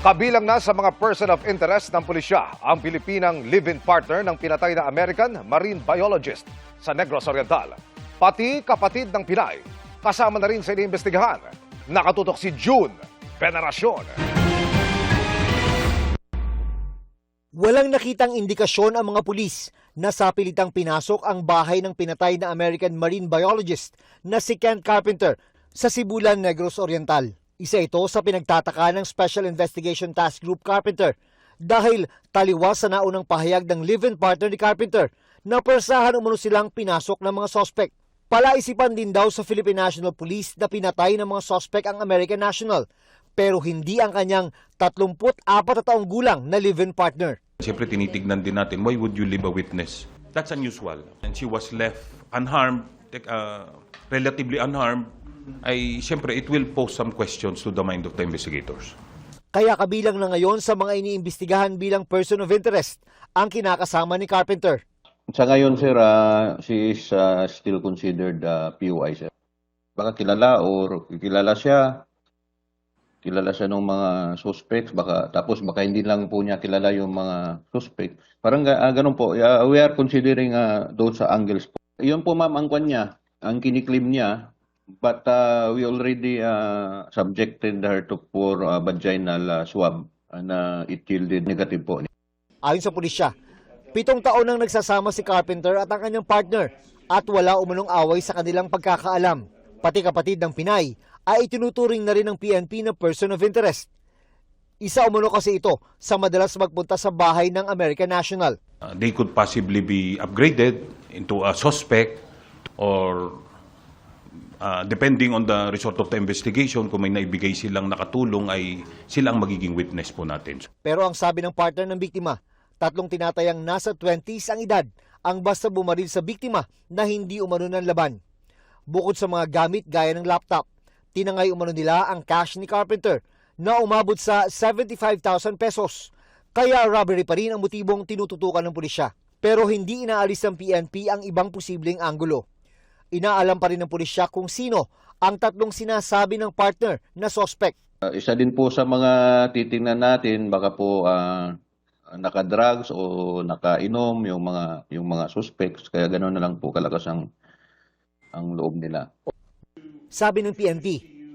Kabilang na sa mga person of interest ng pulisya ang Pilipinang live-in partner ng pinatay na American marine biologist sa Negros Oriental. Pati kapatid ng Pinay, kasama na rin sa iniimbestigahan. Nakatutok si June Veneracion. Walang nakitang indikasyon ang mga pulis na sapilitang pinasok ang bahay ng pinatay na American marine biologist na si Kent Carpenter sa Sibulan, Negros Oriental. Isa ito sa pinagtataka ng Special Investigation Task Group Carpenter dahil taliwas sa naunang pahayag ng live-in partner ni Carpenter na persahan umano silang pinasok ng mga sospek. Palaisipan din daw sa Philippine National Police na pinatay ng mga sospek ang American national pero hindi ang kanyang 34 na taong gulang na live-in partner. Siyempre tinitignan din natin, why would you leave a witness? That's unusual. And she was left unharmed, relatively unharmed. Ay siyempre it will pose some questions to the mind of the investigators. Kaya kabilang na ngayon sa mga iniimbestigahan bilang person of interest ang kinakasama ni Carpenter. Sa ngayon, sir, she is still considered POI, sir. Baka kilala siya ng mga suspects, tapos baka hindi lang po niya kilala yung mga suspects. Parang ganun po, we are considering those angles po. Yun po ma'am, ang kwan niya, ang kiniklaim niya, but we already subjected her to for vaginal swab na it yielded negative po. Ayon sa pulisya, 7 taon nang nagsasama si Carpenter at ang kanyang partner at wala umunong away sa kanilang pagkakaalam. Pati kapatid ng Pinay ay itinuturing na rin ng PNP na person of interest. Isa umano kasi ito sa madalas magpunta sa bahay ng American national. They could possibly be upgraded into a suspect or depending on the result of the investigation, kung may naibigay silang nakatulong ay silang magiging witness po natin. Pero ang sabi ng partner ng biktima, 3 tinatayang nasa 20s ang edad ang basta bumaril sa biktima na hindi umano ng laban. Bukod sa mga gamit gaya ng laptop, tinangay umano nila ang cash ni Carpenter na umabot sa 75,000 pesos. Kaya robbery pa rin ang motibong tinututukan ng pulisya. Pero hindi inaalis ng PNP ang ibang posibleng anggulo. Inaalam pa rin ng pulisya kung sino ang 3 sinasabi ng partner na suspect. Isa din po sa mga titingnan natin, baka po naka-drugs o nakainom yung mga suspects, kaya gano'n na lang po kalakas ang loob nila. Sabi ng PNP,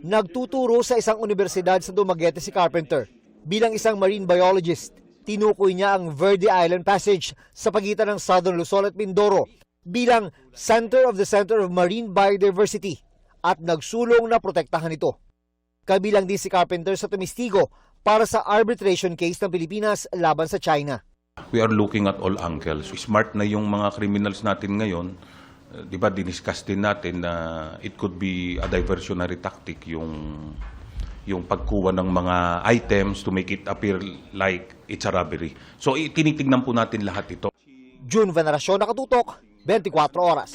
nagtuturo sa isang universidad sa Dumaguete si Carpenter. Bilang isang marine biologist, tinukoy niya ang Verde Island Passage sa pagitan ng Southern Luzon at Mindoro bilang Center of the Center of Marine Biodiversity at nagsulong na protektahan ito. Kabilang din si Carpenter sa tumistigo para sa arbitration case ng Pilipinas laban sa China. We are looking at all angles. Smart na yung mga criminals natin ngayon. Di ba, diniscuss din natin na it could be a diversionary tactic yung pagkuha ng mga items to make it appear like it's a robbery. So tinitignan po natin lahat ito. June Veneracion, Nakatutok, 24 Oras.